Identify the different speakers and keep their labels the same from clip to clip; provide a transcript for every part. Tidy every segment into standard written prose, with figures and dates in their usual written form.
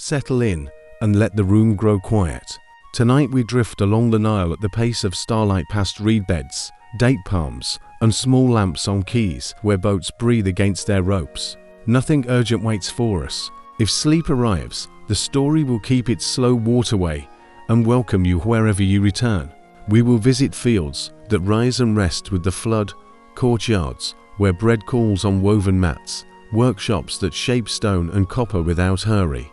Speaker 1: Settle in and let the room grow quiet. Tonight we drift along the Nile at the pace of starlight past reed beds, date palms, and small lamps on quays where boats breathe against their ropes. Nothing urgent waits for us. If sleep arrives, the story will keep its slow waterway and welcome you wherever you return. We will visit fields that rise and rest with the flood, courtyards where bread calls on woven mats, workshops that shape stone and copper without hurry,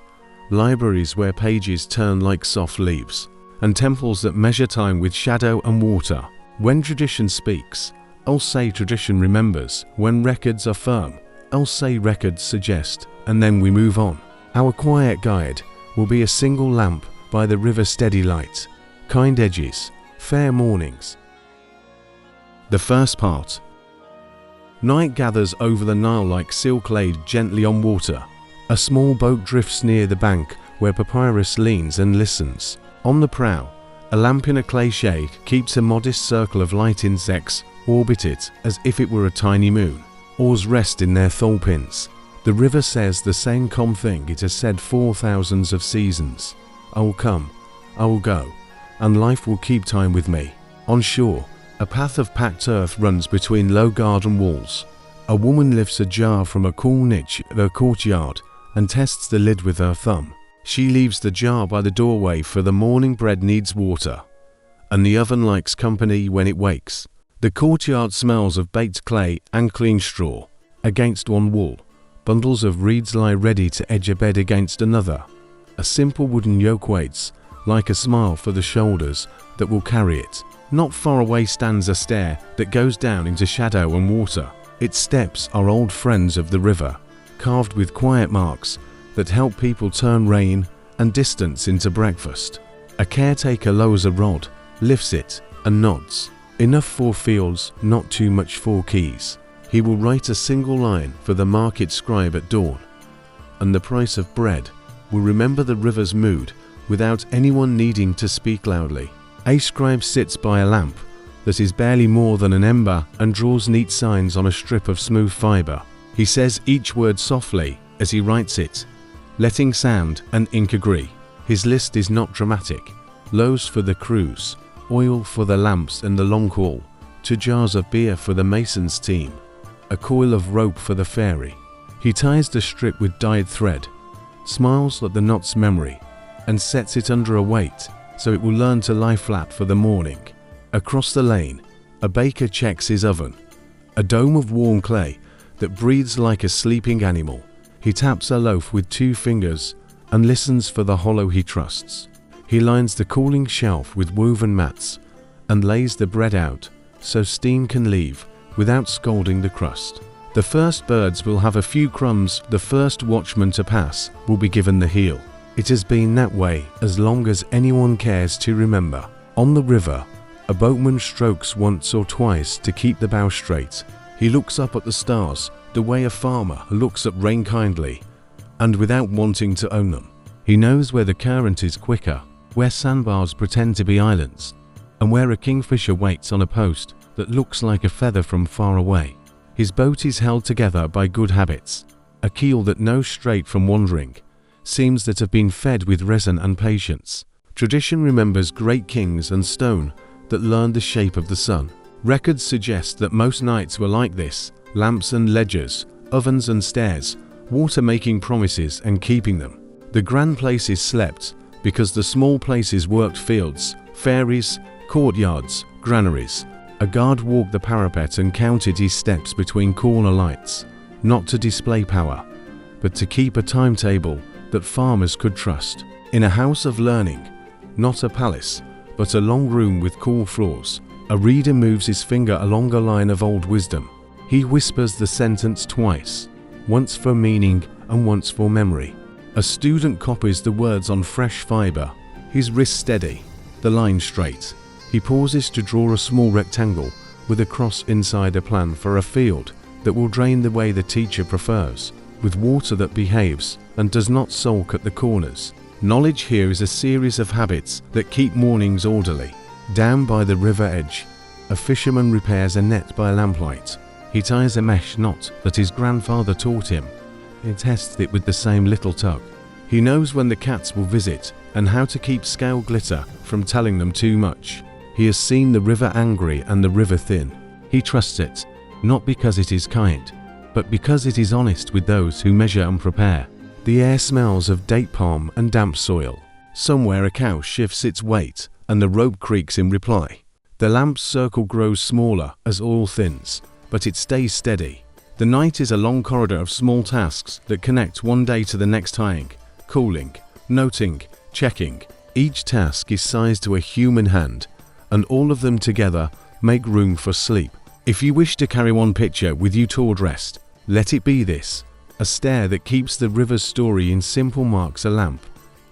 Speaker 1: libraries where pages turn like soft leaves, and temples that measure time with shadow and water. When tradition speaks, I'll say tradition remembers. When records are firm, I'll say records suggest, and then we move on. Our quiet guide will be a single lamp by the river's steady light, kind edges, fair mornings. The first part. Night gathers over the Nile like silk laid gently on water. A small boat drifts near the bank where papyrus leans and listens. On the prow, a lamp in a clay shade keeps a modest circle of light insects orbit it as if it were a tiny moon. Oars rest in their thole pins. The river says the same calm thing it has said for thousands of seasons. I will come, I will go, and life will keep time with me. On shore, a path of packed earth runs between low garden walls. A woman lifts a jar from a cool niche of her courtyard and tests the lid with her thumb. She leaves the jar by the doorway, for the morning bread needs water, and the oven likes company when it wakes. The courtyard smells of baked clay and clean straw. Against one wall, bundles of reeds lie ready to edge a bed against another. A simple wooden yoke waits, like a smile for the shoulders that will carry it. Not far away stands a stair that goes down into shadow and water. Its steps are old friends of the river, carved with quiet marks that help people turn rain and distance into breakfast. A caretaker lowers a rod, lifts it, and nods. Enough for fields, not too much for keys. He will write a single line for the market scribe at dawn, and the price of bread will remember the river's mood without anyone needing to speak loudly. A scribe sits by a lamp that is barely more than an ember and draws neat signs on a strip of smooth fiber. He says each word softly as he writes it, letting sound and ink agree. His list is not dramatic. Loaves for the crews, oil for the lamps and the long haul, 2 jars of beer for the mason's team, a coil of rope for the ferry. He ties the strip with dyed thread, smiles at the knot's memory, and sets it under a weight so it will learn to lie flat for the morning. Across the lane, a baker checks his oven, a dome of warm clay that breathes like a sleeping animal. He taps a loaf with 2 fingers and listens for the hollow he trusts. He lines the cooling shelf with woven mats and lays the bread out so steam can leave without scalding the crust. The first birds will have a few crumbs. The first watchman to pass will be given the heel. It has been that way as long as anyone cares to remember. On the river, a boatman strokes once or twice to keep the bow straight. He looks up at the stars the way a farmer looks at rain kindly and without wanting to own them. He knows where the current is quicker, where sandbars pretend to be islands, and where a kingfisher waits on a post that looks like a feather from far away. His boat is held together by good habits, a keel that knows straight from wandering, seams that have been fed with resin and patience. Tradition remembers great kings and stone that learned the shape of the sun. Records suggest that most nights were like this: lamps and ledgers, ovens and stairs, water making promises and keeping them. The grand places slept because the small places worked fields, ferries, courtyards, granaries. A guard walked the parapet and counted his steps between corner lights, not to display power, but to keep a timetable that farmers could trust. In a house of learning, not a palace, but a long room with cool floors, a reader moves his finger along a line of old wisdom. He whispers the sentence twice, once for meaning and once for memory. A student copies the words on fresh fiber, his wrist steady, the line straight. He pauses to draw a small rectangle with a cross inside a plan for a field that will drain the way the teacher prefers, with water that behaves and does not sulk at the corners. Knowledge here is a series of habits that keep mornings orderly. Down by the river edge, a fisherman repairs a net by lamplight. He ties a mesh knot that his grandfather taught him. He tests it with the same little tug. He knows when the cats will visit and how to keep scale glitter from telling them too much. He has seen the river angry and the river thin. He trusts it, not because it is kind, but because it is honest with those who measure and prepare. The air smells of date palm and damp soil. Somewhere a cow shifts its weight and the rope creaks in reply. The lamp's circle grows smaller as oil thins, but it stays steady. The night is a long corridor of small tasks that connect one day to the next, tying, cooling, noting, checking. Each task is sized to a human hand, and all of them together make room for sleep. If you wish to carry one picture with you toward rest, let it be this: a stare that keeps the river's story in simple marks, a lamp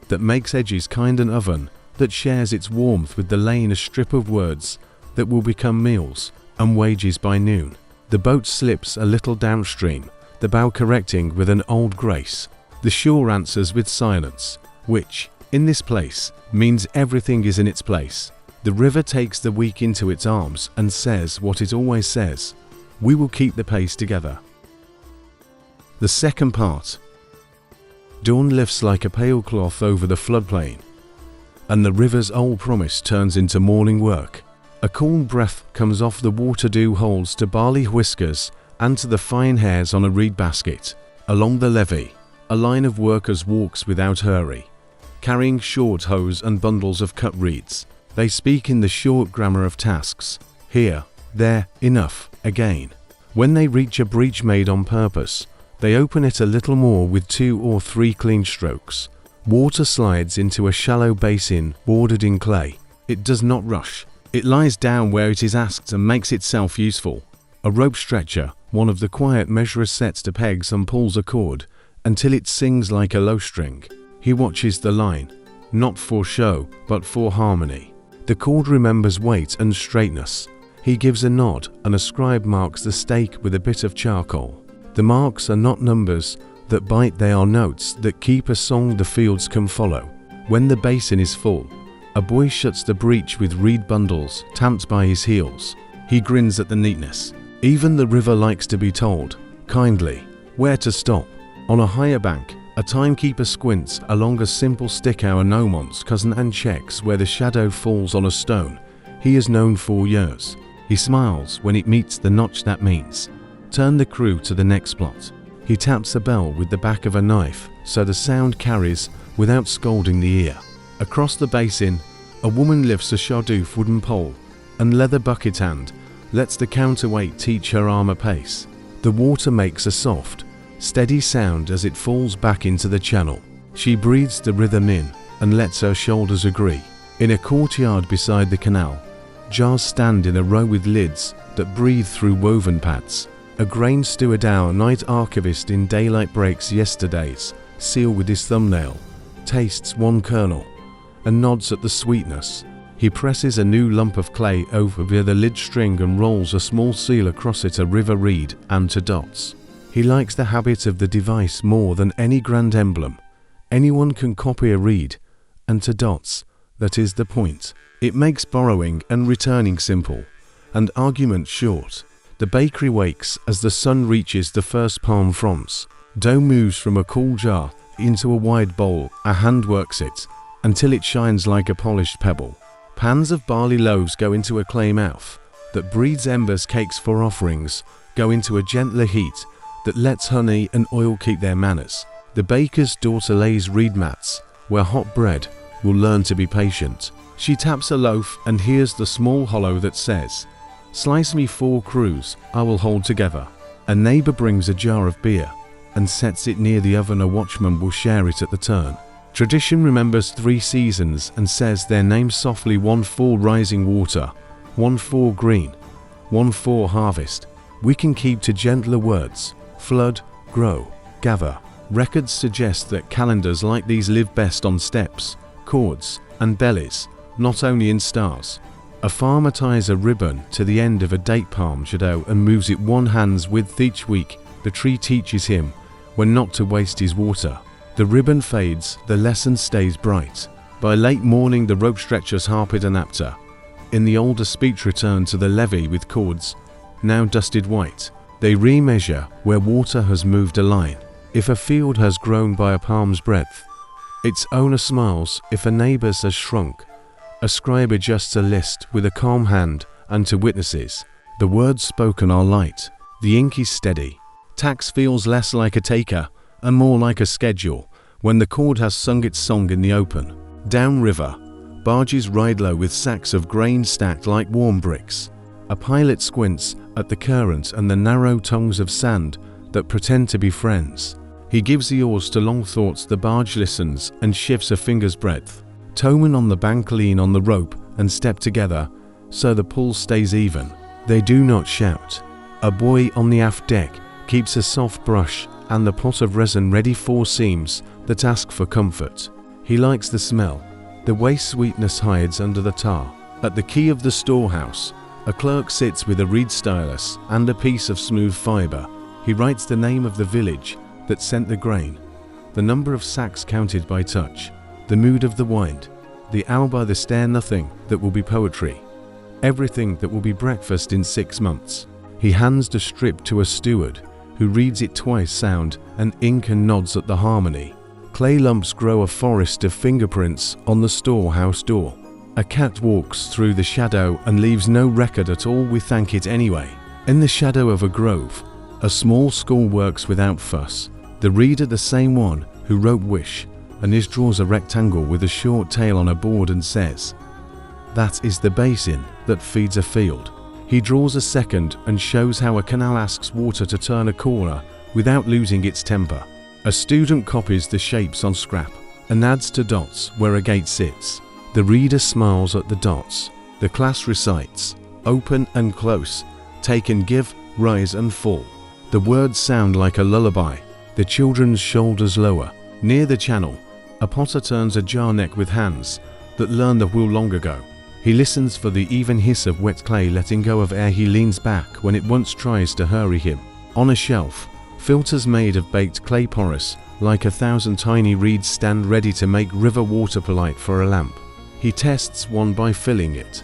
Speaker 1: that makes edges kind, an oven that shares its warmth with the lane, a strip of words that will become meals and wages by noon. The boat slips a little downstream, the bow correcting with an old grace. The shore answers with silence, which, in this place, means everything is in its place. The river takes the weak into its arms and says what it always says: we will keep the pace together. The second part. Dawn lifts like a pale cloth over the floodplain, and the river's old promise turns into morning work. A cool breath comes off the water dew holds to barley whiskers and to the fine hairs on a reed basket. Along the levee, a line of workers walks without hurry, carrying short hoes and bundles of cut reeds. They speak in the short grammar of tasks: here, there, enough, again. When they reach a breach made on purpose, they open it a little more with 2 or 3 clean strokes. Water slides into a shallow basin bordered in clay. It does not rush. It lies down where it is asked and makes itself useful. A rope stretcher, one of the quiet measurers, sets to pegs and pulls a cord until it sings like a low string. He watches the line, not for show, but for harmony. The cord remembers weight and straightness. He gives a nod, and a scribe marks the stake with a bit of charcoal. The marks are not numbers that bite, they are notes that keep a song the fields can follow. When the basin is full, a boy shuts the breach with reed bundles tamped by his heels. He grins at the neatness. Even the river likes to be told, kindly, where to stop. On a higher bank, a timekeeper squints along a simple stick hour, Nomon's cousin, and checks where the shadow falls on a stone he has known for years. He smiles when it meets the notch that means turn the crew to the next spot. He taps a bell with the back of a knife so the sound carries without scalding the ear. Across the basin, a woman lifts a shadoof wooden pole and leather bucket hand lets the counterweight teach her arm a pace. The water makes a soft, steady sound as it falls back into the channel. She breathes the rhythm in and lets her shoulders agree. In a courtyard beside the canal, jars stand in a row with lids that breathe through woven pads. A grain steward, our night archivist in daylight, breaks yesterday's seal with his thumbnail, tastes one kernel, and nods at the sweetness. He presses a new lump of clay over the lid string and rolls a small seal across it, a river reed, and to dots. He likes the habit of the device more than any grand emblem. Anyone can copy a reed, and to dots, that is the point. It makes borrowing and returning simple, and argument short. The bakery wakes as the sun reaches the first palm fronds. Dough moves from a cool jar into a wide bowl. A hand works it until it shines like a polished pebble. Pans of barley loaves go into a clay mouth that breathes embers. Cakes for offerings go into a gentler heat that lets honey and oil keep their manners. The baker's daughter lays reed mats where hot bread will learn to be patient. She taps a loaf and hears the small hollow that says, "Slice me 4 crews, I will hold together." A neighbor brings a jar of beer and sets it near the oven. A watchman will share it at the turn. Tradition remembers 3 seasons and says their names softly: 1 for rising water, 1 for green, 1 for harvest. We can keep to gentler words: flood, grow, gather. Records suggest that calendars like these live best on steps, chords, and bellies, not only in stars. A farmer ties a ribbon to the end of a date palm shadow and moves it 1 hand's width each week. The tree teaches him when not to waste his water. The ribbon fades, the lesson stays bright. By late morning the rope stretchers harped and apter. In the older speech return to the levee with cords, now dusted white. They remeasure where water has moved a line. If a field has grown by a palm's breadth, Its owner smiles if a neighbour's has shrunk. A scribe adjusts a list with a calm hand, and to witnesses, the words spoken are light. The ink is steady. Tax feels less like a taker and more like a schedule when the cord has sung its song in the open. Downriver, barges ride low with sacks of grain stacked like warm bricks. A pilot squints at the current and the narrow tongues of sand that pretend to be friends. He gives the oars to long thoughts. The barge listens and shifts a finger's breadth. Towmen on the bank lean on the rope and step together so the pull stays even. They do not shout. A boy on the aft deck keeps a soft brush and the pot of resin ready for seams that ask for comfort. He likes the smell. The waste sweetness hides under the tar. At the key of the storehouse, a clerk sits with a reed stylus and a piece of smooth fibre. He writes the name of the village that sent the grain, the number of sacks counted by touch, the mood of the wind, the hour by the stair. Nothing that will be poetry, everything that will be breakfast in 6 months. He hands the strip to a steward, who reads it twice sound and ink and nods at the harmony. Clay lumps grow a forest of fingerprints on the storehouse door. A cat walks through the shadow and leaves no record at all. We thank it anyway. In the shadow of a grove, a small school works without fuss. The reader, the same one who wrote Wish, and his draws a rectangle with a short tail on a board and says, "That is the basin that feeds a field." He draws a second and shows how a canal asks water to turn a corner without losing its temper. A student copies the shapes on scrap and adds to dots where a gate sits. The reader smiles at the dots. The class recites, open and close, take and give, rise and fall. The words sound like a lullaby. The children's shoulders lower. Near the channel, a potter turns a jar neck with hands that learned the wheel long ago. He listens for the even hiss of wet clay letting go of air. He leans back when it once tries to hurry him. On a shelf, filters made of baked clay porous, like 1,000 tiny reeds, stand ready to make river water polite for a lamp. He tests one by filling it,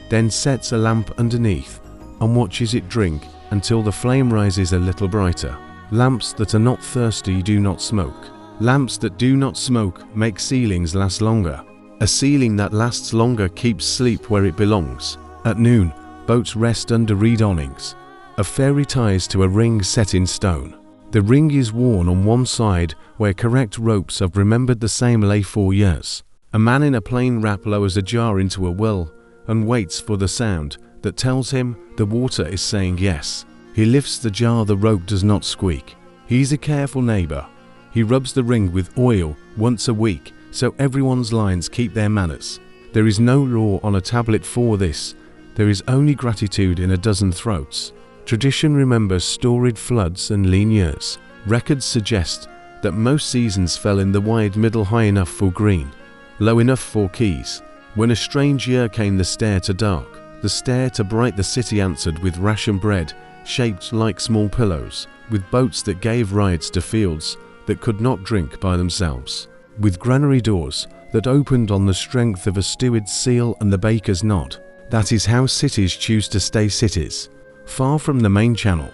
Speaker 1: then sets a lamp underneath and watches it drink until the flame rises a little brighter. Lamps that are not thirsty do not smoke. Lamps that do not smoke make ceilings last longer. A ceiling that lasts longer keeps sleep where it belongs. At noon, boats rest under reed awnings. A ferry ties to a ring set in stone. The ring is worn on one side where correct ropes have remembered the same lay for years. A man in a plain wrap lowers a jar into a well and waits for the sound that tells him the water is saying yes. He lifts the jar, the rope does not squeak. He's a careful neighbor. He rubs the ring with oil once a week so everyone's lines keep their manners. There is no law on a tablet for this. There is only gratitude in a dozen throats. Tradition remembers storied floods and lean years. Records suggest that most seasons fell in the wide middle, high enough for green, low enough for keys. When a strange year came, the stair to dark, the stair to bright, the city answered with ration bread shaped like small pillows, with boats that gave rides to fields that could not drink by themselves, with granary doors that opened on the strength of a steward's seal and the baker's nod. That is how cities choose to stay cities. Far from the main channel,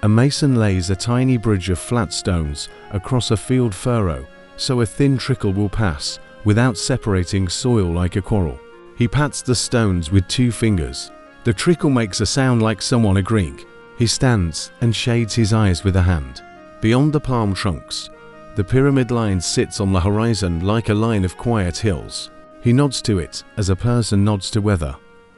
Speaker 1: a mason lays a tiny bridge of flat stones across a field furrow so a thin trickle will pass without separating soil like a quarrel. He pats the stones with 2 fingers. The trickle makes a sound like someone agreeing. He stands and shades his eyes with a hand. Beyond the palm trunks, the pyramid line sits on the horizon like a line of quiet hills. He nods to it as a person nods to weather.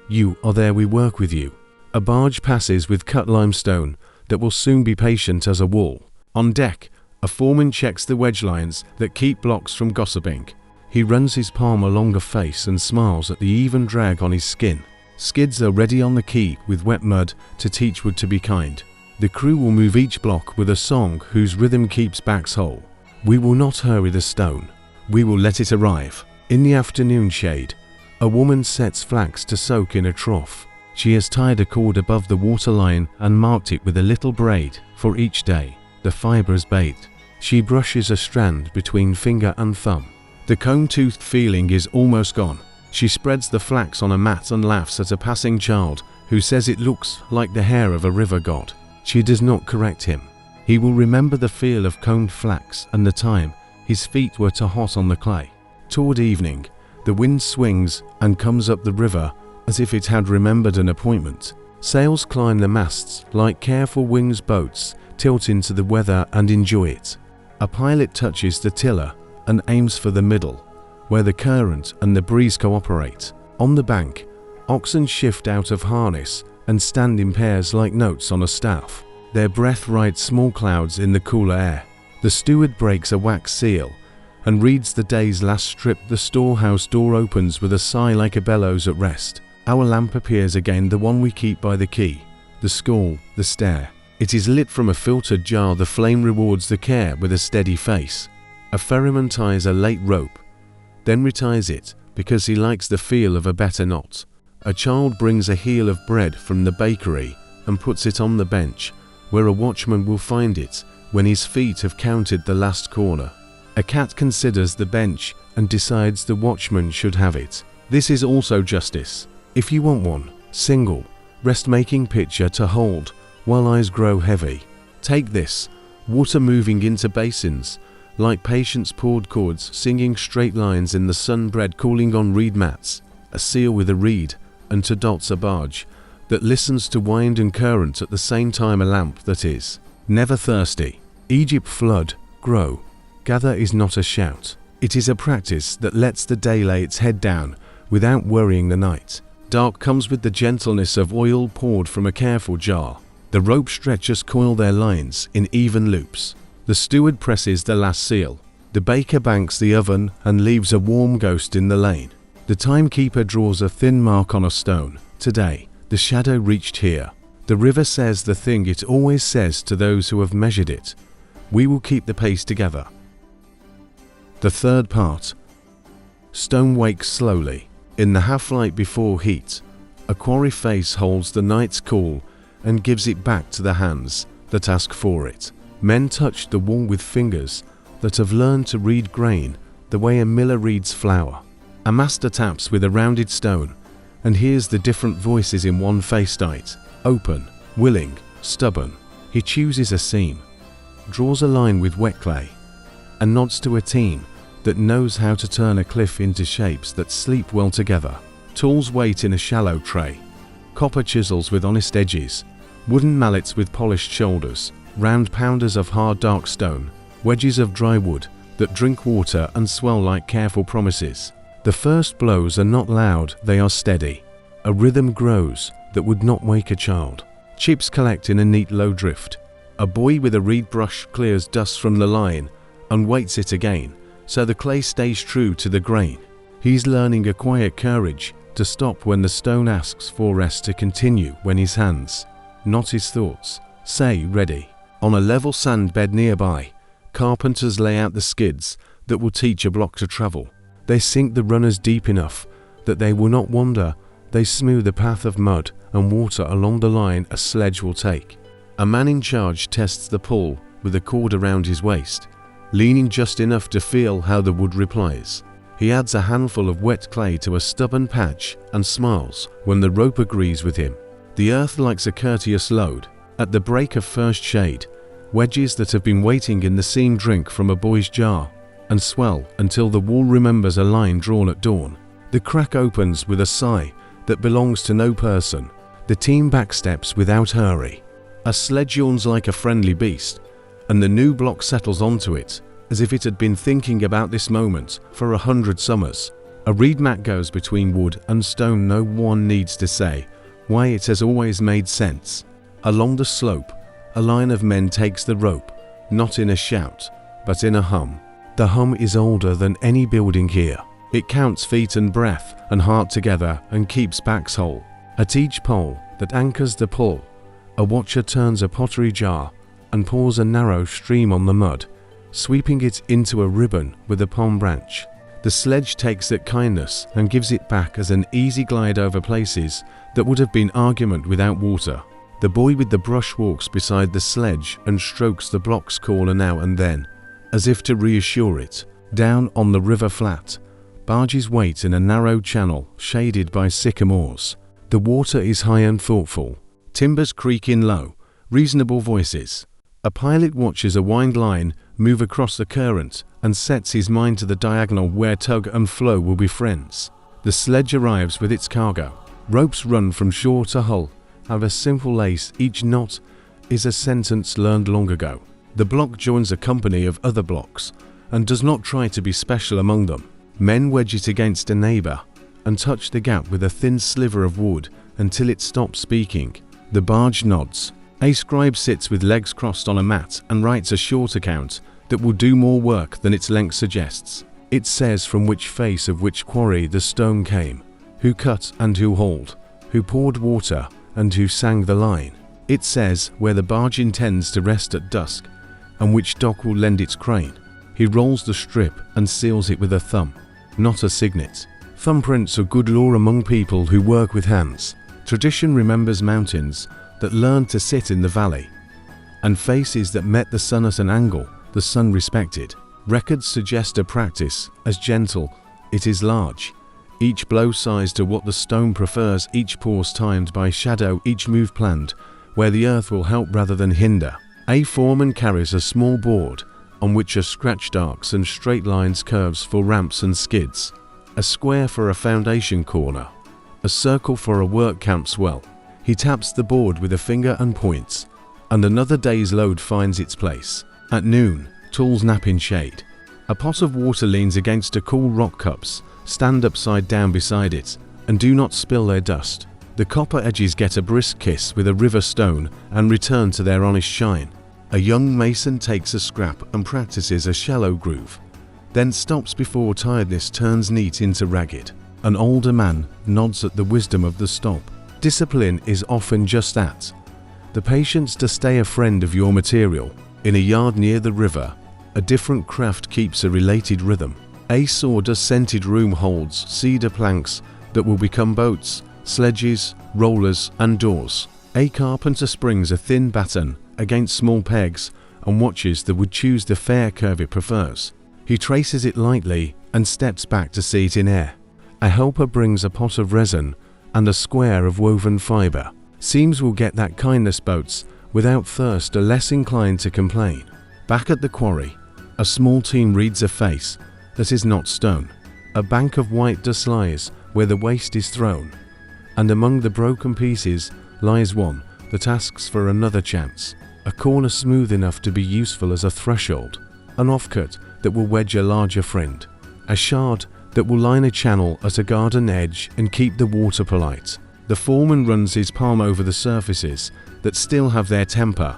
Speaker 1: You are there, we work with you. A barge passes with cut limestone that will soon be patient as a wall. On deck, a foreman checks the wedge lines that keep blocks from gossiping. He runs his palm along a face and smiles at the even drag on his skin. Skids are ready on the quay with wet mud to teach wood to be kind. The crew will move each block with a song whose rhythm keeps backs whole. We will not hurry the stone. We will let it arrive. In the afternoon shade, a woman sets flax to soak in a trough. She has tied a cord above the waterline and marked it with a little braid for each day. The fibre is bathed. She brushes a strand between finger and thumb. The comb-toothed feeling is almost gone. She spreads the flax on a mat and laughs at a passing child who says it looks like the hair of a river god. She does not correct him. He will remember the feel of combed flax and the time His feet were too hot on the clay. Toward evening, the wind swings and comes up the river as if it had remembered an appointment. Sails climb the masts like careful wings boats, tilt into the weather and enjoy it. A pilot touches the tiller and aims for the middle, where the current and the breeze cooperate. On the bank, oxen shift out of harness and stand in pairs like notes on a staff. Their breath rides small clouds in the cooler air. The steward breaks a wax seal and reads the day's last strip. The storehouse door opens with a sigh like a bellows at rest. Our lamp appears again, the one we keep by the quay. The skull, the stair. It is lit from a filtered jar. The flame rewards the care with a steady face. A ferryman ties a late rope, then reties it because he likes the feel of a better knot. A child brings a heel of bread from the bakery and puts it on the bench, where a watchman will find it when his feet have counted the last corner. A cat considers the bench and decides the watchman should have it. This is also justice. If you want one, single, rest-making pitcher to hold while eyes grow heavy, take this. Water moving into basins, like patience poured chords singing straight lines in the sun, bread cooling on reed mats, a seal with a reed, and to dots a barge that listens to wind and current at the same time, a lamp that is never thirsty. Egypt flood, grow, gather is not a shout. It is a practice that lets the day lay its head down without worrying the night. Dark comes with the gentleness of oil poured from a careful jar. The rope stretchers coil their lines in even loops. The steward presses the last seal. The baker banks the oven and leaves a warm ghost in the lane. The timekeeper draws a thin mark on a stone. Today, the shadow reached here. The river says the thing it always says to those who have measured it. We will keep the pace together. The third part. Stone wakes slowly. In the half-light before heat, a quarry face holds the night's call and gives it back to the hands that ask for it. Men touch the wall with fingers that have learned to read grain the way a miller reads flour. A master taps with a rounded stone and hears the different voices in one face night. Open, willing, stubborn. He chooses a seam, draws a line with wet clay, and nods to a team that knows how to turn a cliff into shapes that sleep well together. Tools wait in a shallow tray. Copper chisels with honest edges, wooden mallets with polished shoulders, round pounders of hard dark stone, wedges of dry wood that drink water and swell like careful promises. The first blows are not loud, they are steady. A rhythm grows that would not wake a child. Chips collect in a neat low drift. A boy with a reed brush clears dust from the line and weights it again, so the clay stays true to the grain. He's learning a quiet courage to stop when the stone asks for rest, to continue when his hands, not his thoughts, say ready. On a level sand bed nearby, carpenters lay out the skids that will teach a block to travel. They sink the runners deep enough that they will not wander. They smooth a path of mud and water along the line a sledge will take. A man in charge tests the pull with a cord around his waist, leaning just enough to feel how the wood replies. He adds a handful of wet clay to a stubborn patch and smiles when the rope agrees with him. The earth likes a courteous load. At the break of first shade, wedges that have been waiting in the seam drink from a boy's jar and swell until the wall remembers a line drawn at dawn. The crack opens with a sigh that belongs to no person. The team backsteps without hurry. A sledge yawns like a friendly beast, and the new block settles onto it as if it had been thinking about this moment for 100 summers. A reed mat goes between wood and stone. No one needs to say why, it has always made sense. Along the slope, a line of men takes the rope, not in a shout, but in a hum. The hum is older than any building here. It counts feet and breath and heart together and keeps backs whole. At each pole that anchors the pull, a watcher turns a pottery jar and pours a narrow stream on the mud, sweeping it into a ribbon with a palm branch. The sledge takes that kindness and gives it back as an easy glide over places that would have been argument without water. The boy with the brush walks beside the sledge and strokes the block's corner now and then, as if to reassure it. Down on the river flat, barges wait in a narrow channel shaded by sycamores. The water is high and thoughtful. Timbers creak in low, reasonable voices. A pilot watches a wind line move across the current and sets his mind to the diagonal where tug and flow will be friends. The sledge arrives with its cargo. Ropes run from shore to hull have a simple lace. Each knot is a sentence learned long ago. The block joins a company of other blocks and does not try to be special among them. Men wedge it against a neighbor and touch the gap with a thin sliver of wood until it stops speaking. The barge nods. A scribe sits with legs crossed on a mat and writes a short account that will do more work than its length suggests. It says from which face of which quarry the stone came, who cut and who hauled, who poured water and who sang the line. It says where the barge intends to rest at dusk and which dock will lend its crane. He rolls the strip and seals it with a thumb, not a signet. Thumbprints are good law among people who work with hands. Tradition remembers mountains that learned to sit in the valley, and faces that met the sun at an angle the sun respected. Records suggest a practice as gentle, it is large. Each blow sized to what the stone prefers, each pause timed by shadow, each move planned where the earth will help rather than hinder. A foreman carries a small board on which are scratched arcs and straight lines, curves for ramps and skids. A square for a foundation corner, a circle for a work camp swell. He taps the board with a finger and points, and another day's load finds its place. At noon, tools nap in shade. A pot of water leans against a cool rock. Cups stand upside down beside it and do not spill their dust. The copper edges get a brisk kiss with a river stone and return to their honest shine. A young mason takes a scrap and practices a shallow groove, then stops before tiredness turns neat into ragged. An older man nods at the wisdom of the stop. Discipline is often just that, the patience to stay a friend of your material. In a yard near the river, a different craft keeps a related rhythm. A sawdust-scented room holds cedar planks that will become boats, sledges, rollers, and doors. A carpenter springs a thin batten against small pegs and watches that would choose the fair curve it prefers. He traces it lightly and steps back to see it in air. A helper brings a pot of resin and a square of woven fiber. Seams will get that kindness. Boats without thirst are less inclined to complain. Back at the quarry, a small team reads a face that is not stone. A bank of white dust lies where the waste is thrown, and among the broken pieces lies one that asks for another chance. A corner smooth enough to be useful as a threshold, an offcut that will wedge a larger friend, a shard that will line a channel at a garden edge and keep the water polite. The foreman runs his palm over the surfaces that still have their temper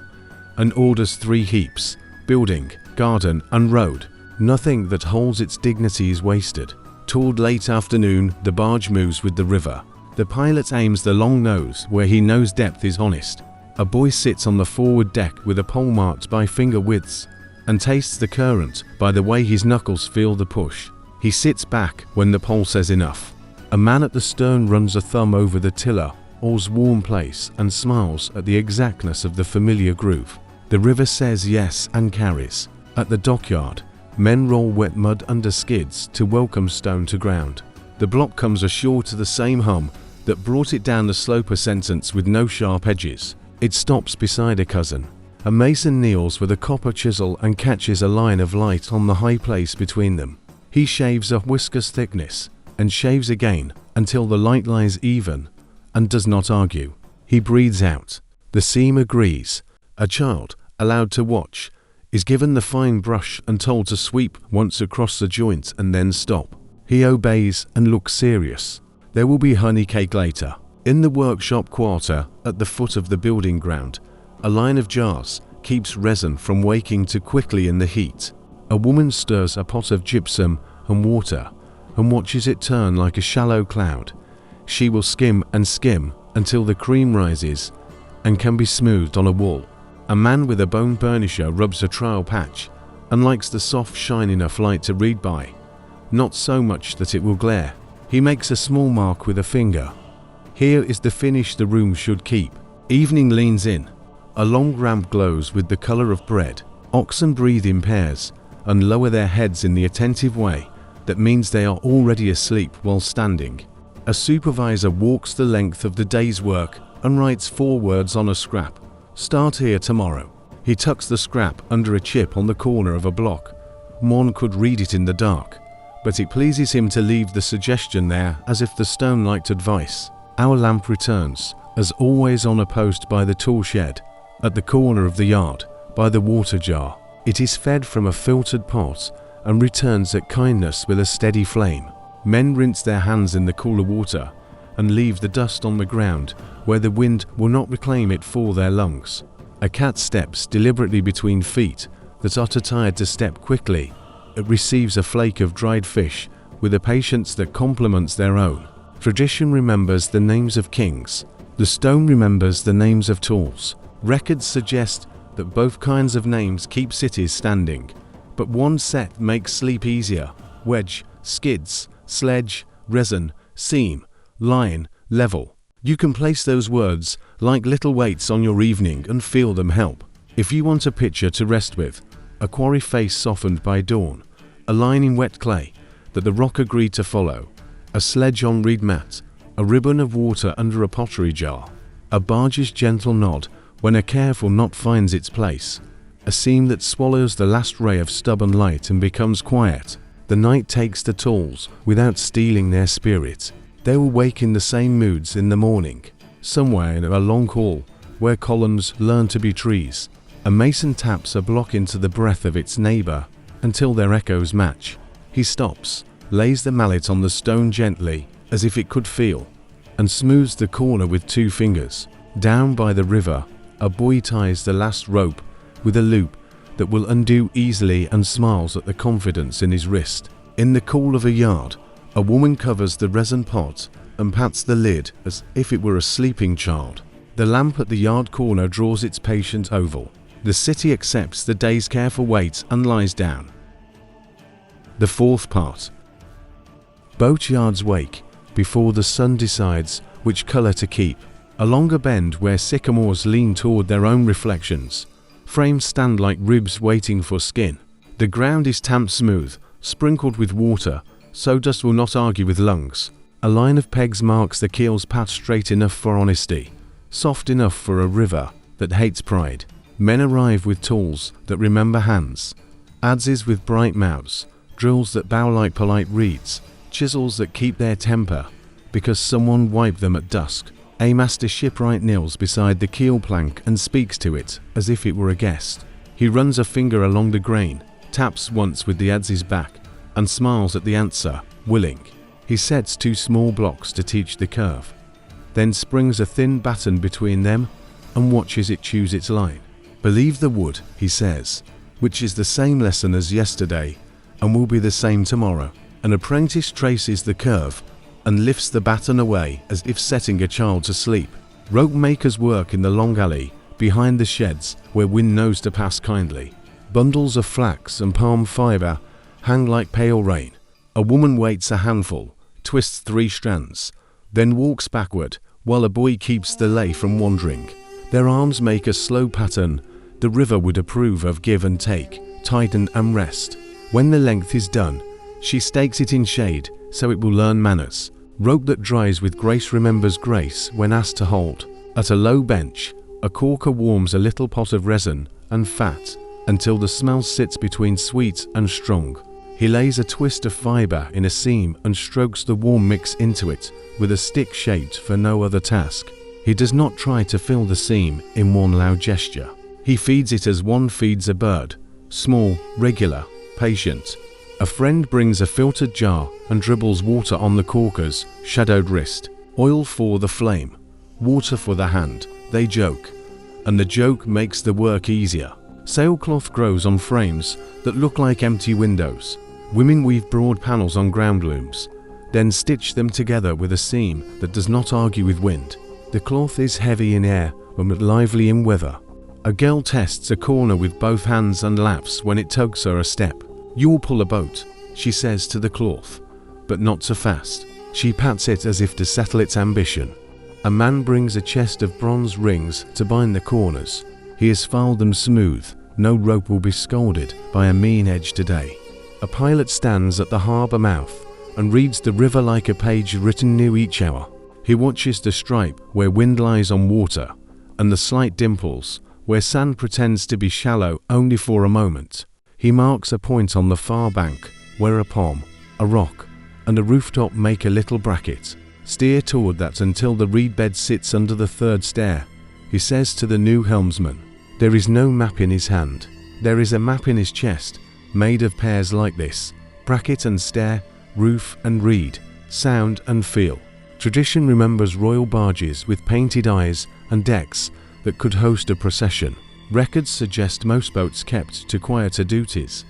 Speaker 1: and orders 3 heaps: building, garden, and road. Nothing that holds its dignity is wasted. Toward late afternoon, the barge moves with the river. The pilot aims the long nose where he knows depth is honest. A boy sits on the forward deck with a pole marked by finger widths and tastes the current by the way his knuckles feel the push. He sits back when the pole says enough. A man at the stern runs a thumb over the tiller, oar's warm place, and smiles at the exactness of the familiar groove. The river says yes and carries. At the dockyard, men roll wet mud under skids to welcome stone to ground. The block comes ashore to the same hum that brought it down the slope, a sentence with no sharp edges. It stops beside a cousin. A mason kneels with a copper chisel and catches a line of light on the high place between them. He shaves a whisker's thickness and shaves again until the light lies even and does not argue. He breathes out. The seam agrees. A child, allowed to watch, is given the fine brush and told to sweep once across the joint and then stop. He obeys and looks serious. There will be honey cake later. In the workshop quarter at the foot of the building ground, a line of jars keeps resin from waking too quickly in the heat. A woman stirs a pot of gypsum and water and watches it turn like a shallow cloud. She will skim and skim until the cream rises and can be smoothed on a wall. A man with a bone burnisher rubs a trial patch and likes the soft shine enough light to read by, not so much that it will glare. He makes a small mark with a finger. Here is the finish the room should keep. Evening leans in. A long ramp glows with the color of bread. Oxen breathe in pairs and lower their heads in the attentive way that means they are already asleep while standing. A supervisor walks the length of the day's work and writes 4 words on a scrap. Start here tomorrow. He tucks the scrap under a chip on the corner of a block. One could read it in the dark, but it pleases him to leave the suggestion there as if the stone liked advice. Our lamp returns, as always, on a post by the tool shed, at the corner of the yard, by the water jar. It is fed from a filtered pot and returns at kindness with a steady flame. Men rinse their hands in the cooler water and leave the dust on the ground where the wind will not reclaim it for their lungs. A cat steps deliberately between feet that are too tired to step quickly. It receives a flake of dried fish with a patience that complements their own. Tradition remembers the names of kings. The stone remembers the names of tools. Records suggest that both kinds of names keep cities standing, but one set makes sleep easier. Wedge, skids, sledge, resin, seam, line, level. You can place those words like little weights on your evening and feel them help. If you want a picture to rest with, a quarry face softened by dawn, a line in wet clay that the rock agreed to follow, a sledge on reed mat, a ribbon of water under a pottery jar, a barge's gentle nod when a careful knot finds its place, a seam that swallows the last ray of stubborn light and becomes quiet. The night takes the tools without stealing their spirit. They will wake in the same moods in the morning, somewhere in a long hall where columns learn to be trees. A mason taps a block into the breath of its neighbor until their echoes match. He stops, lays the mallet on the stone gently as if it could feel, and smooths the corner with 2 fingers. Down by the river, a boy ties the last rope with a loop that will undo easily and smiles at the confidence in his wrist. In the cool of a yard, a woman covers the resin pot and pats the lid as if it were a sleeping child. The lamp at the yard corner draws its patient oval. The city accepts the day's careful wait and lies down. The 4th part. Boatyards wake before the sun decides which color to keep. Along a bend where sycamores lean toward their own reflections, frames stand like ribs waiting for skin. The ground is tamped smooth, sprinkled with water, so dust will not argue with lungs. A line of pegs marks the keel's path, straight enough for honesty, soft enough for a river that hates pride. Men arrive with tools that remember hands, adzes with bright mouths, drills that bow like polite reeds, chisels that keep their temper because someone wiped them at dusk. A master shipwright kneels beside the keel plank and speaks to it as if it were a guest. He runs a finger along the grain, taps once with the adzes back, and smiles at the answer, willing. He sets 2 small blocks to teach the curve, then springs a thin batten between them and watches it choose its line. Believe the wood, he says, which is the same lesson as yesterday and will be the same tomorrow. An apprentice traces the curve and lifts the baton away as if setting a child to sleep. Rope makers work in the long alley behind the sheds where wind knows to pass kindly. Bundles of flax and palm fiber hang like pale rain. A woman weights a handful, twists 3 strands, then walks backward while a boy keeps the lay from wandering. Their arms make a slow pattern the river would approve of: give and take, tighten and rest. When the length is done, she stakes it in shade so it will learn manners. Rope that dries with grace remembers grace when asked to hold. At a low bench, a caulker warms a little pot of resin and fat until the smell sits between sweet and strong. He lays a twist of fiber in a seam and strokes the warm mix into it with a stick shaped for no other task. He does not try to fill the seam in one loud gesture. He feeds it as one feeds a bird, small, regular, patient. A friend brings a filtered jar and dribbles water on the caulker's shadowed wrist. Oil for the flame, water for the hand. They joke, and the joke makes the work easier. Sailcloth grows on frames that look like empty windows. Women weave broad panels on ground looms, then stitch them together with a seam that does not argue with wind. The cloth is heavy in air but lively in weather. A girl tests a corner with both hands and laughs when it tugs her a step. "You'll pull a boat," she says to the cloth, but not so fast. She pats it as if to settle its ambition. A man brings a chest of bronze rings to bind the corners. He has filed them smooth. No rope will be scolded by a mean edge today. A pilot stands at the harbour mouth and reads the river like a page written new each hour. He watches the stripe where wind lies on water and the slight dimples where sand pretends to be shallow only for a moment. He marks a point on the far bank, where a palm, a rock, and a rooftop make a little bracket. Steer toward that until the reed bed sits under the third stair, he says to the new helmsman. There is no map in his hand. There is a map in his chest, made of pairs like this: bracket and stair, roof and reed, sound and feel. Tradition remembers royal barges with painted eyes and decks that could host a procession. Records suggest most boats kept to quieter duties.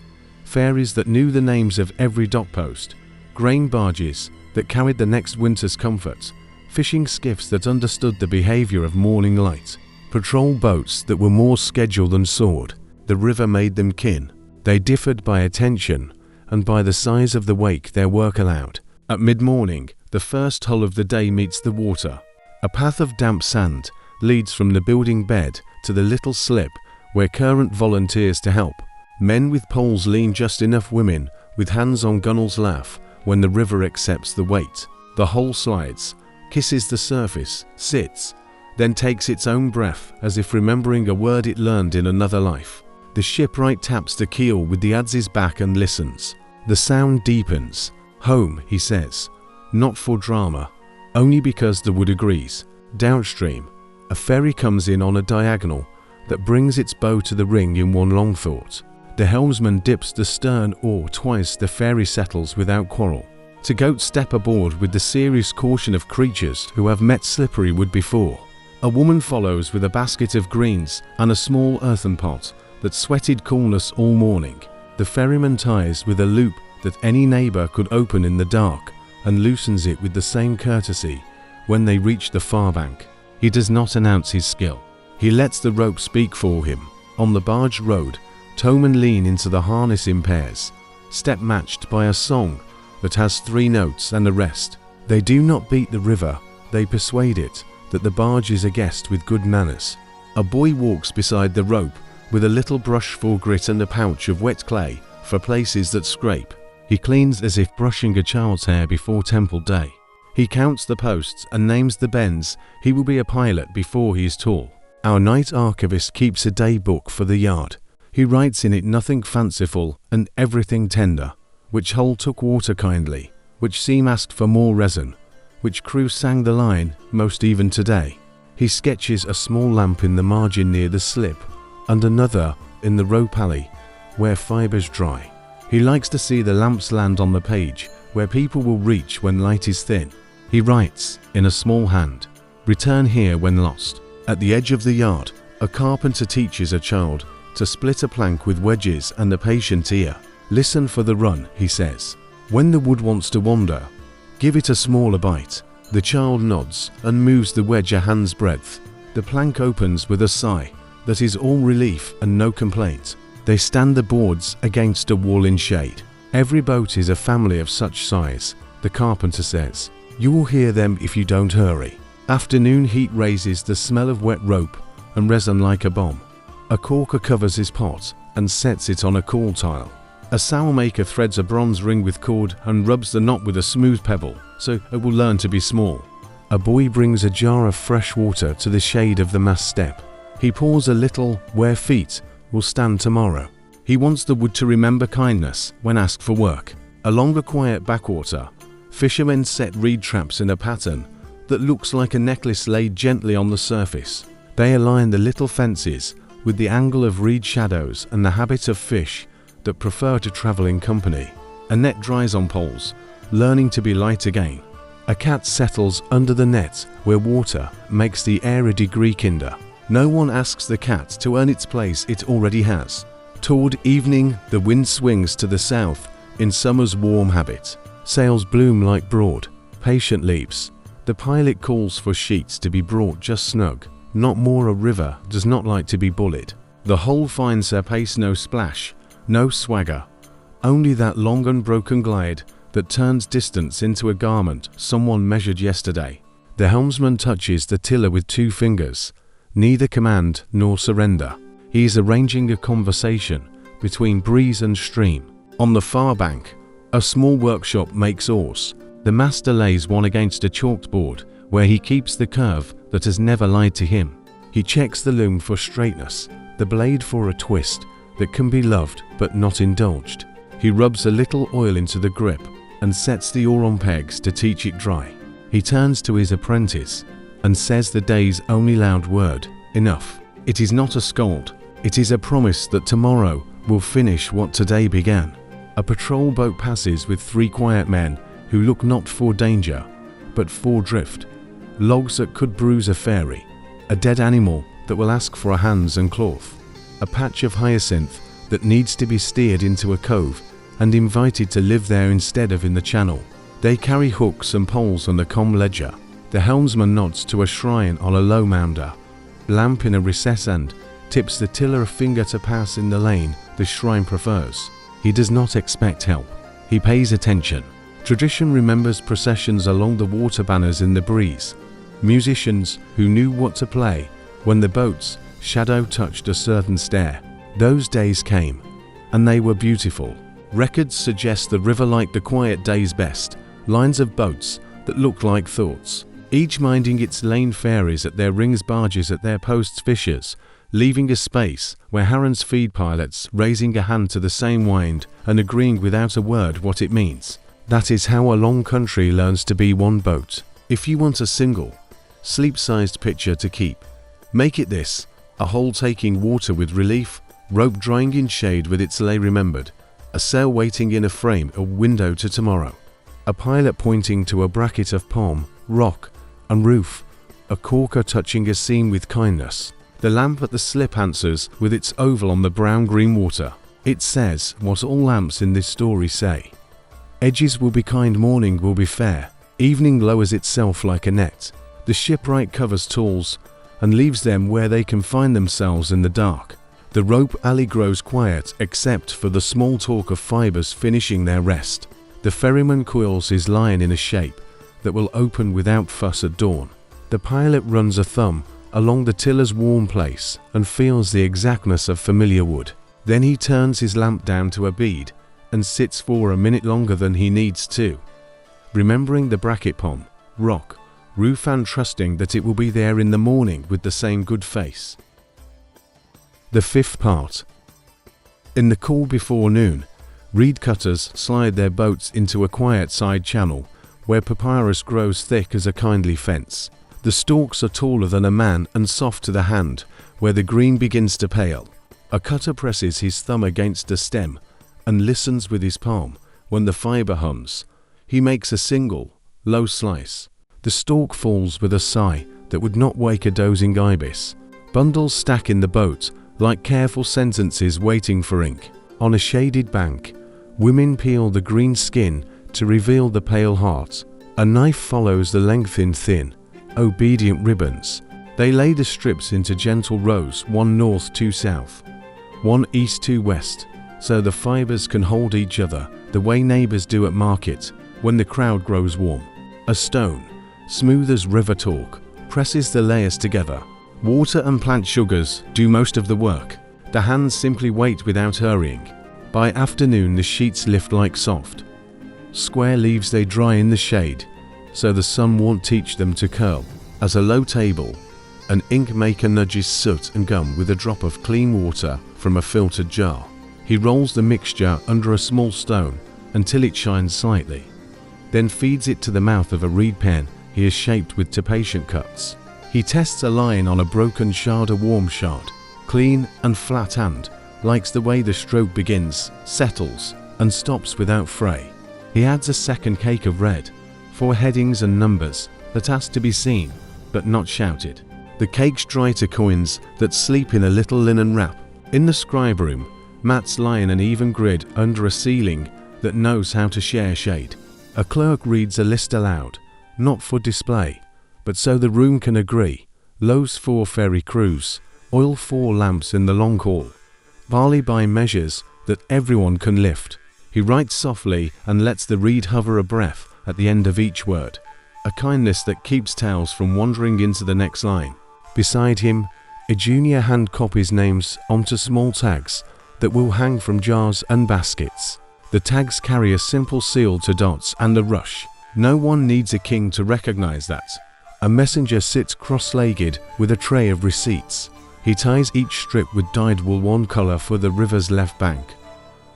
Speaker 1: Ferries that knew the names of every dock post, grain barges that carried the next winter's comfort, fishing skiffs that understood the behavior of morning light, patrol boats that were more schedule than sword. The river made them kin. They differed by attention and by the size of the wake their work allowed. At mid-morning, the first hull of the day meets the water. A path of damp sand leads from the building bed to the little slip where current volunteers to help. Men with poles lean just enough, women with hands on gunwales laugh when the river accepts the weight. The hull slides, kisses the surface, sits, then takes its own breath as if remembering a word it learned in another life. The shipwright taps the keel with the adz's back and listens. The sound deepens. Home, he says, not for drama, only because the wood agrees. Downstream, a ferry comes in on a diagonal that brings its bow to the ring in one long thought. The helmsman dips the stern oar twice. The ferry settles without quarrel. To goats step aboard with the serious caution of creatures who have met slippery wood before. A woman follows with a basket of greens and a small earthen pot that sweated coolness all morning. The ferryman ties with a loop that any neighbor could open in the dark and loosens it with the same courtesy when they reach the far bank. He does not announce his skill. He lets the rope speak for him. On the barge road, towmen lean into the harness in pairs, step matched by a song that has 3 notes and a rest. They do not beat the river, they persuade it that the barge is a guest with good manners. A boy walks beside the rope with a little brush for grit and a pouch of wet clay for places that scrape. He cleans as if brushing a child's hair before temple day. He counts the posts and names the bends. He will be a pilot before he is tall. Our night archivist keeps a day book for the yard. He writes in it nothing fanciful and everything tender. Which hole took water kindly, which seam asked for more resin, which crew sang the line most even today. He sketches a small lamp in the margin near the slip, and another in the rope alley where fibers dry. He likes to see the lamps land on the page where people will reach when light is thin. He writes in a small hand, "Return here when lost." At the edge of the yard, a carpenter teaches a child to split a plank with wedges and a patient ear. "Listen for the run," he says. "When the wood wants to wander, give it a smaller bite." The child nods and moves the wedge a hand's breadth. The plank opens with a sigh that is all relief and no complaint. They stand the boards against a wall in shade. Every boat is a family of such size, the carpenter says. You will hear them if you don't hurry. Afternoon heat raises the smell of wet rope and resin like a bomb. A caulker covers his pot and sets it on a cool tile. A sailmaker threads a bronze ring with cord and rubs the knot with a smooth pebble, so it will learn to be small. A boy brings a jar of fresh water to the shade of the mast step. He pours a little where feet will stand tomorrow. He wants the wood to remember kindness when asked for work. Along the quiet backwater, fishermen set reed traps in a pattern that looks like a necklace laid gently on the surface. They align the little fences with the angle of reed shadows and the habit of fish that prefer to travel in company. A net dries on poles, learning to be light again. A cat settles under the net where water makes the air a degree kinder. No one asks the cat to earn its place it already has. Toward evening, the wind swings to the south in summer's warm habit. Sails bloom like broad, patient leaves. The pilot calls for sheets to be brought just snug. Not more. A river does not like to be bullied. The hull finds her pace, no splash, no swagger, only that long unbroken glide that turns distance into a garment someone measured yesterday. The helmsman touches the tiller with 2 fingers, neither command nor surrender. He is arranging a conversation between breeze and stream. On the far bank, a small workshop makes oars. The master lays one against a chalkboard where he keeps the curve that has never lied to him. He checks the loom for straightness, the blade for a twist that can be loved but not indulged. He rubs a little oil into the grip and sets the oar on pegs to teach it dry. He turns to his apprentice and says the day's only loud word, enough. It is not a scold, it is a promise that tomorrow will finish what today began. A patrol boat passes with 3 quiet men who look not for danger, but for drift. Logs that could bruise a ferry, a dead animal that will ask for a hands and cloth, a patch of hyacinth that needs to be steered into a cove and invited to live there instead of in the channel. They carry hooks and poles on the com ledger. The helmsman nods to a shrine on a low mounder. Lamp in a recess end tips the tiller a finger to pass in the lane the shrine prefers. He does not expect help. He pays attention. Tradition remembers processions along the water banners in the breeze. Musicians who knew what to play when the boat's shadow touched a certain stair. Those days came, and they were beautiful. Records suggest the river liked the quiet days best. Lines of boats that look like thoughts, each minding its lane, ferries at their rings, barges at their posts, fishers leaving a space where herons feed, pilots raising a hand to the same wind and agreeing without a word what it means. That is how a long country learns to be one boat. If you want a single, sleep-sized picture to keep, make it this: a hole taking water with relief, rope drying in shade with its lay remembered, a sail waiting in a frame, a window to tomorrow, a pilot pointing to a bracket of palm, rock, and roof, a corker touching a seam with kindness. The lamp at the slip answers with its oval on the brown-green water. It says what all lamps in this story say. Edges will be kind, morning will be fair, evening lowers itself like a net. The shipwright covers tools and leaves them where they can find themselves in the dark. The rope alley grows quiet except for the small talk of fibers finishing their rest. The ferryman coils his line in a shape that will open without fuss at dawn. The pilot runs a thumb along the tiller's warm place and feels the exactness of familiar wood. Then he turns his lamp down to a bead and sits for a minute longer than he needs to, remembering the bracket, palm, rock, roof, and trusting that it will be there in the morning with the same good face. The 5th part. In the cool before noon, reed cutters slide their boats into a quiet side channel where papyrus grows thick as a kindly fence. The stalks are taller than a man and soft to the hand where the green begins to pale. A cutter presses his thumb against a stem and listens with his palm. When the fiber hums, he makes a single, low slice. The stalk falls with a sigh that would not wake a dozing ibis. Bundles stack in the boat like careful sentences waiting for ink. On a shaded bank, women peel the green skin to reveal the pale heart. A knife follows the length in thin, obedient ribbons. They lay the strips into gentle rows, one north, two south, one east, two west, so the fibers can hold each other, the way neighbors do at market when the crowd grows warm. A stone, smooth as river talk, presses the layers together. Water and plant sugars do most of the work. The hands simply wait without hurrying. By afternoon the sheets lift like soft square leaves. They dry in the shade, so the sun won't teach them to curl. As a low table, an ink maker nudges soot and gum with a drop of clean water from a filtered jar. He rolls the mixture under a small stone until it shines slightly, then feeds it to the mouth of a reed pen he has shaped with patient cuts. He tests a line on a broken shard, a warm shard, clean and flat, and likes the way the stroke begins, settles, and stops without fray. He adds a second cake of red, 4 headings and numbers that ask to be seen, but not shouted. The cakes dry to coins that sleep in a little linen wrap. In the scribe room, mats lie in an even grid under a ceiling that knows how to share shade. A clerk reads a list aloud, not for display, but so the room can agree. Loaves 4 ferry crews, oil 4 lamps in the long haul, barley by measures that everyone can lift. He writes softly and lets the reed hover a breath at the end of each word, a kindness that keeps towels from wandering into the next line. Beside him, a junior hand copies names onto small tags that will hang from jars and baskets. The tags carry a simple seal to dots and a rush. No one needs a king to recognize that. A messenger sits cross-legged with a tray of receipts. He ties each strip with dyed wool, one color for the river's left bank,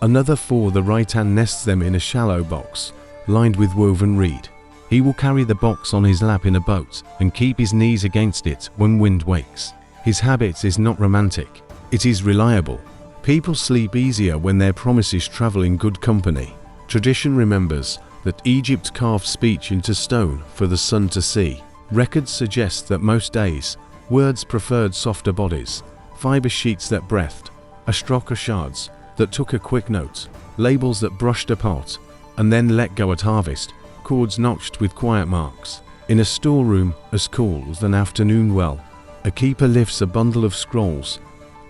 Speaker 1: another for the right, and nests them in a shallow box lined with woven reed. He will carry the box on his lap in a boat and keep his knees against it when wind wakes. His habit is not romantic, it is reliable. People sleep easier when their promises travel in good company. Tradition remembers that Egypt carved speech into stone for the sun to see. Records suggest that most days, words preferred softer bodies, fiber sheets that breathed, astraka shards that took a quick note, labels that brushed apart and then let go at harvest, cords notched with quiet marks. In a storeroom as cool as an afternoon well, a keeper lifts a bundle of scrolls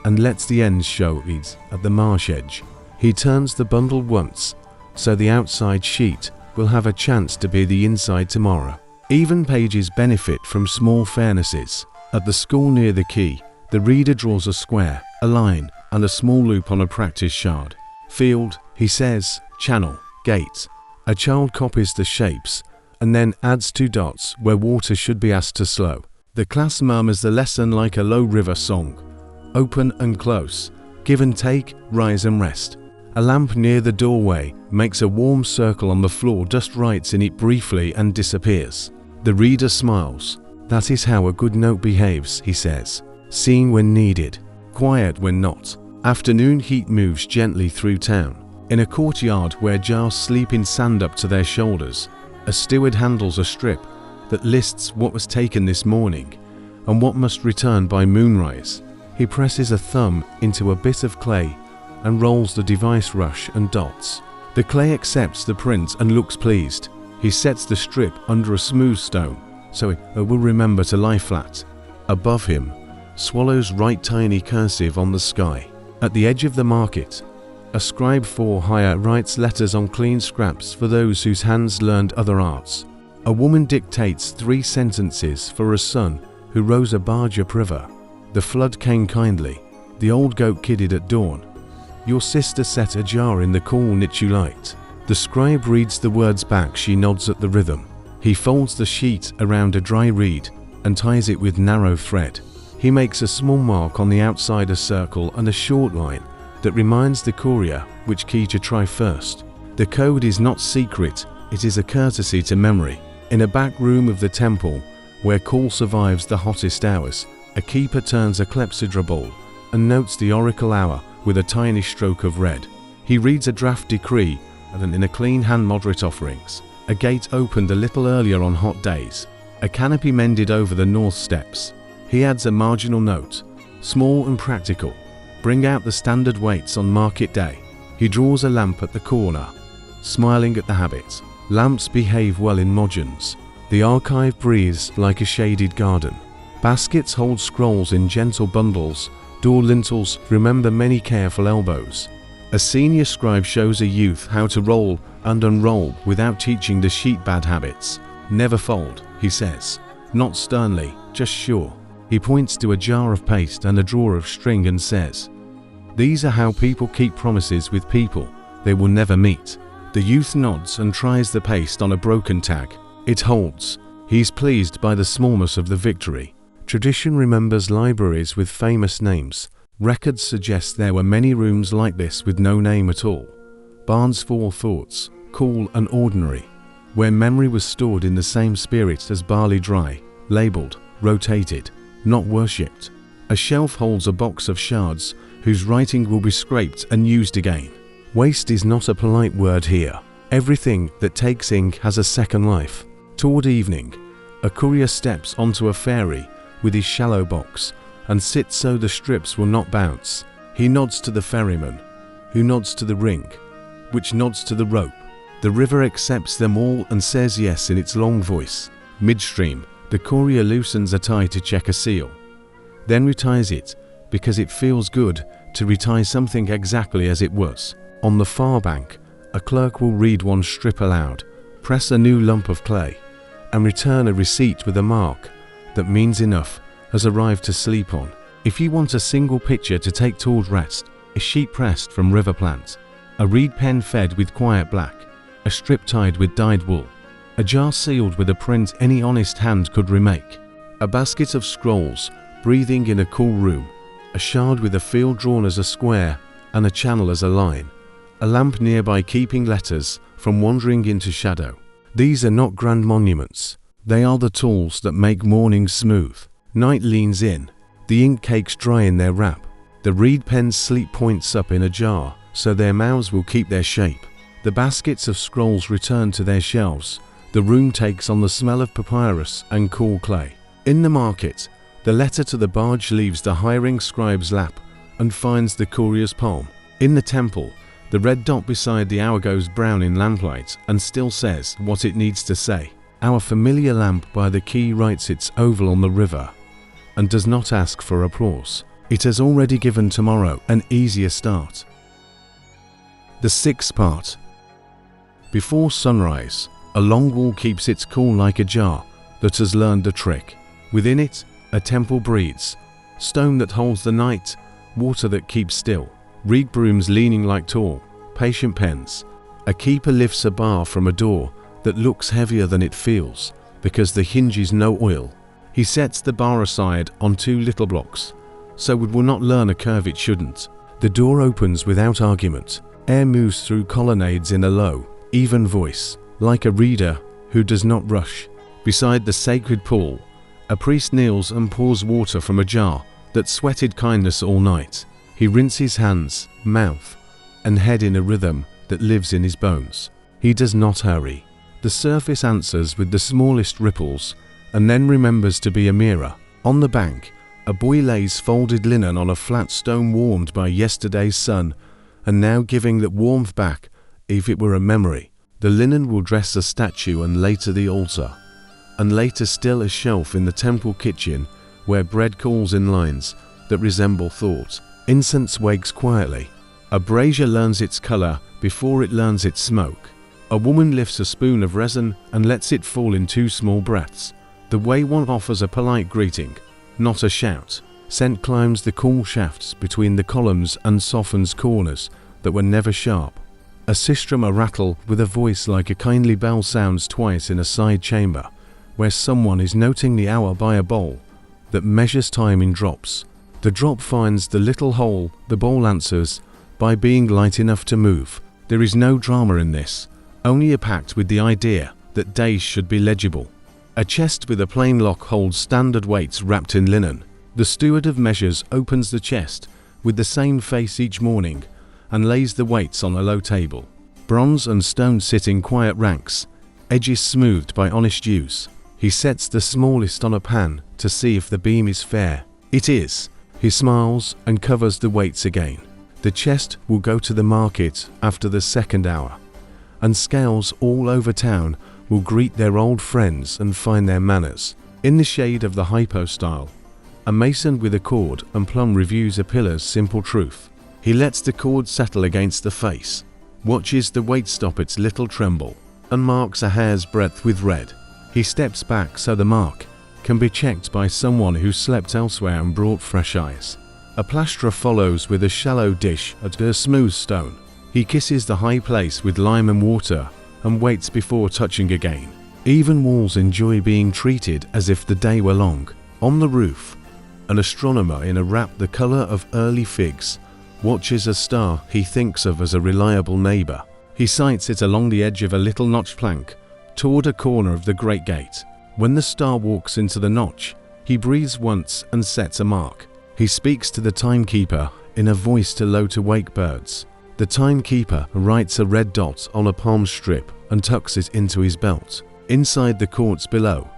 Speaker 1: and lets the ends show it at the marsh edge. He turns the bundle once, so the outside sheet will have a chance to be the inside tomorrow. Even pages benefit from small fairnesses. At the school near the quay, the reader draws a square, a line, and a small loop on a practice shard. Field, he says, channel, gate. A child copies the shapes and then adds 2 dots where water should be asked to slow. The class murmurs the lesson like a low river song. Open and close, give and take, rise and rest. A lamp near the doorway makes a warm circle on the floor, dust writes in it briefly and disappears. The reader smiles. That is how a good note behaves, he says. Seen when needed, quiet when not. Afternoon heat moves gently through town. In a courtyard where jars sleep in sand up to their shoulders, a steward handles a strip that lists what was taken this morning and what must return by moonrise. He presses a thumb into a bit of clay and rolls the device rush and dots. The clay accepts the print and looks pleased. He sets the strip under a smooth stone so it will remember to lie flat. Above him, swallows write tiny cursive on the sky. At the edge of the market, a scribe for hire writes letters on clean scraps for those whose hands learned other arts. A woman dictates 3 sentences for a son who rows a barge upriver. The flood came kindly. The old goat kidded at dawn. Your sister set a jar in the cool niche you liked. The scribe reads the words back, she nods at the rhythm. He folds the sheet around a dry reed and ties it with narrow thread. He makes a small mark on the outside, a circle and a short line that reminds the courier which key to try first. The code is not secret, it is a courtesy to memory. In a back room of the temple, where call survives the hottest hours, a keeper turns a clepsydra bowl and notes the oracle hour with a tiny stroke of red. He reads a draft decree and in a clean hand moderate offerings. A gate opened a little earlier on hot days. A canopy mended over the north steps. He adds a marginal note, small and practical. Bring out the standard weights on market day. He draws a lamp at the corner, smiling at the habit. Lamps behave well in mojans. The archive breathes like a shaded garden. Baskets hold scrolls in gentle bundles. Door lintels remember many careful elbows. A senior scribe shows a youth how to roll and unroll without teaching the sheet bad habits. Never fold, he says. Not sternly, just sure. He points to a jar of paste and a drawer of string and says, these are how people keep promises with people they will never meet. The youth nods and tries the paste on a broken tag. It holds. He's pleased by the smallness of the victory. Tradition remembers libraries with famous names. Records suggest there were many rooms like this with no name at all. Barns for thoughts, cool and ordinary, where memory was stored in the same spirit as barley dry, labeled, rotated, not worshipped. A shelf holds a box of shards whose writing will be scraped and used again. Waste is not a polite word here. Everything that takes ink has a second life. Toward evening, a courier steps onto a ferry with his shallow box and sits so the strips will not bounce. He nods to the ferryman, who nods to the ring, which nods to the rope. The river accepts them all and says yes in its long voice. Midstream, the courier loosens a tie to check a seal, then reties it because it feels good to retie something exactly as it was. On the far bank, a clerk will read one strip aloud, press a new lump of clay, and return a receipt with a mark that means enough has arrived to sleep on. If you want a single picture to take toward rest, a sheet pressed from river plant, a reed pen fed with quiet black, a strip tied with dyed wool, a jar sealed with a print any honest hand could remake, a basket of scrolls breathing in a cool room, a shard with a field drawn as a square and a channel as a line, a lamp nearby keeping letters from wandering into shadow. These are not grand monuments. They are the tools that make morning smooth. Night leans in, the ink cakes dry in their wrap. The reed pens sleep points up in a jar, so their mouths will keep their shape. The baskets of scrolls return to their shelves. The room takes on the smell of papyrus and cool clay. In the market, the letter to the barge leaves the hiring scribe's lap and finds the courier's palm. In the temple, the red dot beside the hour goes brown in lamplight and still says what it needs to say. Our familiar lamp by the quay writes its oval on the river and does not ask for applause. It has already given tomorrow an easier start. The sixth part. Before sunrise, a long wall keeps its cool like a jar that has learned the trick. Within it, a temple breathes, stone that holds the night, water that keeps still, reed brooms leaning like tall, patient pens. A keeper lifts a bar from a door that looks heavier than it feels because the hinge is no oil. He sets the bar aside on two little blocks, so it will not learn a curve it shouldn't. The door opens without argument. Air moves through colonnades in a low, even voice, like a reader who does not rush. Beside the sacred pool, a priest kneels and pours water from a jar that sweated kindness all night. He rinses hands, mouth, and head in a rhythm that lives in his bones. He does not hurry. The surface answers with the smallest ripples and then remembers to be a mirror. On the bank, a boy lays folded linen on a flat stone warmed by yesterday's sun and now giving that warmth back if it were a memory. The linen will dress a statue and later the altar, and later still a shelf in the temple kitchen where bread cools in lines that resemble thought. Incense wakes quietly. A brazier learns its color before it learns its smoke. A woman lifts a spoon of resin and lets it fall in two small breaths, the way one offers a polite greeting, not a shout. Scent climbs the cool shafts between the columns and softens corners that were never sharp. A sistrum a rattle with a voice like a kindly bell sounds twice in a side chamber, where someone is noting the hour by a bowl that measures time in drops. The drop finds the little hole, the bowl answers by being light enough to move. There is no drama in this, only a pact with the idea that days should be legible. A chest with a plain lock holds standard weights wrapped in linen. The steward of measures opens the chest with the same face each morning and lays the weights on a low table. Bronze and stone sit in quiet ranks, edges smoothed by honest use. He sets the smallest on a pan to see if the beam is fair. It is. He smiles and covers the weights again. The chest will go to the market after the second hour, and scales all over town will greet their old friends and find their manners. In the shade of the hypostyle, a mason with a cord and plumb reviews a pillar's simple truth. He lets the cord settle against the face, watches the weight stop its little tremble, and marks a hair's breadth with red. He steps back so the mark can be checked by someone who slept elsewhere and brought fresh eyes. A plasterer follows with a shallow dish at a smooth stone. He kisses the high place with lime and water and waits before touching again. Even walls enjoy being treated as if the day were long. On the roof, an astronomer in a wrap the color of early figs watches a star he thinks of as a reliable neighbor. He sights it along the edge of a little notch plank toward a corner of the great gate. When the star walks into the notch, he breathes once and sets a mark. He speaks to the timekeeper in a voice too low to wake birds. The timekeeper writes a red dot on a palm strip and tucks it into his belt. Inside the courts below,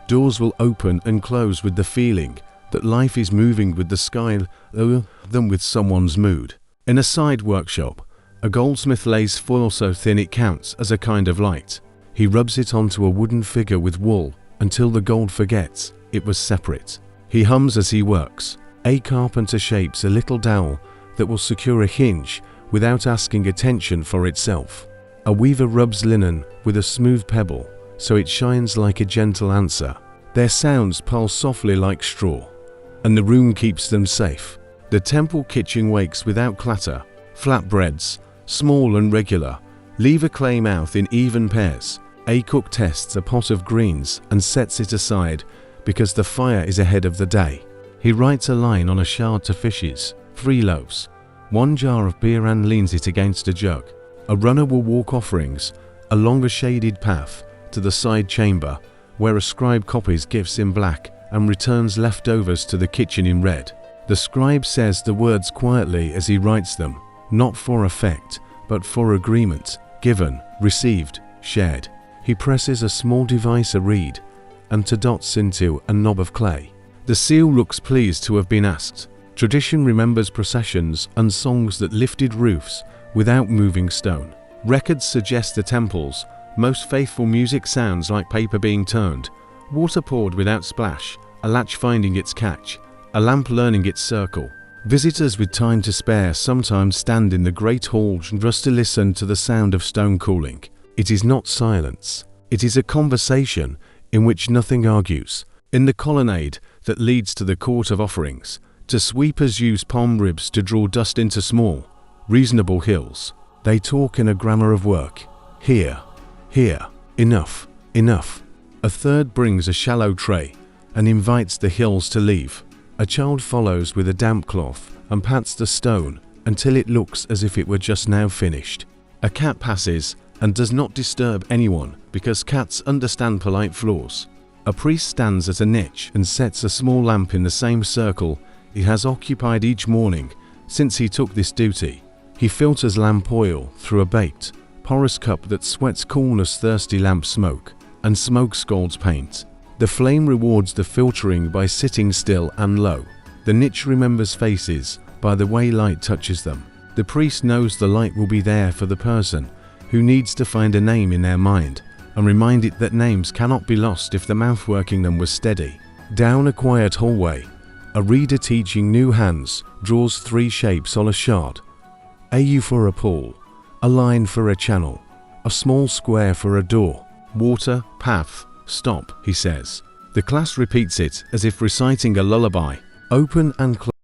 Speaker 1: doors will open and close with the feeling that life is moving with the sky than with someone's mood. In a side workshop, a goldsmith lays foil so thin it counts as a kind of light. He rubs it onto a wooden figure with wool until the gold forgets it was separate. He hums as he works. A carpenter shapes a little dowel that will secure a hinge without asking attention for itself. A weaver rubs linen with a smooth pebble so it shines like a gentle answer. Their sounds pulse softly like straw, and the room keeps them safe. The temple kitchen wakes without clatter. Flatbreads, small and regular, leave a clay mouth in even pairs. A cook tests a pot of greens and sets it aside because the fire is ahead of the day. He writes a line on a shard to fishes, 3 loaves, 1 jar of beer, and leans it against a jug. A runner will walk offerings along a shaded path to the side chamber, where a scribe copies gifts in black and returns leftovers to the kitchen in red. The scribe says the words quietly as he writes them, not for effect, but for agreement, given, received, shared. He presses a small device, a reed, and dots into a knob of clay. The seal looks pleased to have been asked. Tradition remembers processions and songs that lifted roofs without moving stone. Records suggest the temple's most faithful music sounds like paper being turned, water poured without splash, a latch finding its catch, a lamp learning its circle. Visitors with time to spare sometimes stand in the great hall just to listen to the sound of stone cooling. It is not silence. It is a conversation in which nothing argues. In the colonnade that leads to the court of offerings, the sweepers use palm ribs to draw dust into small, reasonable hills. They talk in a grammar of work. Here, here, enough, enough. A third brings a shallow tray and invites the hills to leave. A child follows with a damp cloth and pats the stone until it looks as if it were just now finished. A cat passes and does not disturb anyone because cats understand polite flaws. A priest stands at a niche and sets a small lamp in the same circle he has occupied each morning since he took this duty. He filters lamp oil through a baked, porous cup that sweats cool as thirsty lamp smoke, and smoke scalds paint. The flame rewards the filtering by sitting still and low. The niche remembers faces by the way light touches them. The priest knows the light will be there for the person who needs to find a name in their mind, and remind it that names cannot be lost if the mouth working them was steady. Down a quiet hallway, a reader teaching new hands draws 3 shapes on a shard. A U for a pool, a line for a channel, a small square for a door. Water, path, stop, he says. The class repeats it as if reciting a lullaby. Open and close.